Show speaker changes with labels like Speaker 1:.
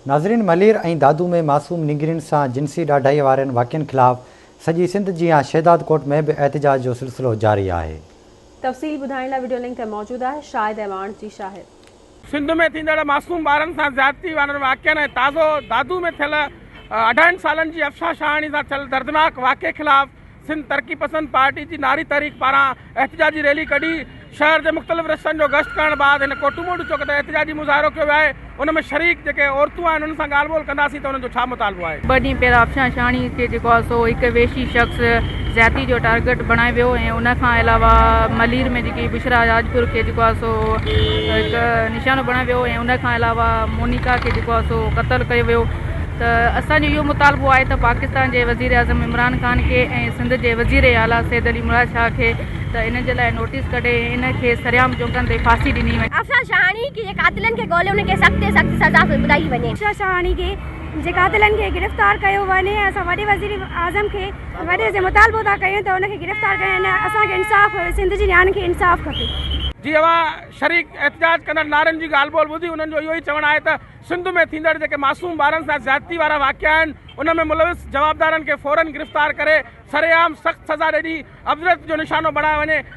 Speaker 1: नाज़रीन, मलीर ऐं दादू में मासूम निगरिन सां जिनसी ॾाढाई वारनि वाक़िअनि ख़िलाफ़ सॼी सिंध जी शहदाद कोट में भी एहतजाज जो सिलसिलो जारी है।
Speaker 2: तफ़सील ॿुधाइण लाइ वीडियो लिंक ते मौजूद है शाहिद अहमान जी। शाहिद,
Speaker 3: सिंध में थींदड़ मासूम ॿारनि सां ज़्यादती वारनि वाक़िअनि ऐं ताज़ो दादू में थियल 68 सालनि जी अफ़सा शाहानी सां थियल दर्दनाक वाक़े ख़िलाफ़ सिंध तरक़ी पसंद पार्टी जी नारी तहरीक पारां एहतजाजी रैली कढी शहर के मुख़्तलिफ़ रस्तनि जो गश्त करण बाद इन कोटूमोड चौक ते एहतजाजी मुज़ाहिरो कयो आहे। उन में शरीक जेके औरतूं आहिनि उन्हनि सां ॻाल्हि ॿोल कंदासीं त उन्हनि जो छा मुतालबो आहे।
Speaker 4: 2 ॾींहं पहिरियां अफ़सा शाहानी खे जेको आहे सो हिकु वेशी शख़्स ज़्यादती जो टारगेट बणाए वियो ऐं उन खां अलावा मलीर में जेकी बुशरा राजपुर खे जेको आहे सो हिकु निशानो बणाए वियो ऐं उन खां अलावा मोनिका खे जेको आहे सो क़तल कयो वियो। त असांजो इहो मुतालबो आहे त पाकिस्तान जे वज़ीर आज़म इमरान ख़ान खे ऐं सिंध जे वज़ीर आला सैद अली मुराद शाह खे त इन जे लाइ नोटिस कढे इन खे सरियाम चौकनि ते फांसी ॾिनी वञे।
Speaker 5: अफ़सा शाहानी के कातिलनि खे ॻोल्हे उनखे सख़्त सख़्त सज़ा ॿुधाई वञे।
Speaker 6: अफ़सा शाहानी के जे कातिलनि खे गिरफ़्तार कयो वञे। असां वॾे वज़ीर आज़म खे वॾे से मुतालबो था कयूं त उनखे गिरफ़्तार कनि। असांखे इंसाफ़, सिंध जी नियाणियुनि खे इंसाफ़ खपे।
Speaker 3: जी अवां शरीक एहतजाज कंदड़ नारनि जी ॻाल्हि ॿोल ॿुधी उन्हनि जो इहो ई चवणु आहे त सिंध में थींदड़ जेके मासूम ॿारनि सां ज़्यादती वारा वाक़िआ आहिनि उन में मुलविस जवाबदारनि खे फ़ौरन गिरफ़्तार करे सरेआम सख़्त सज़ा ॾिनी अबरत जो निशानो बणायो वञे।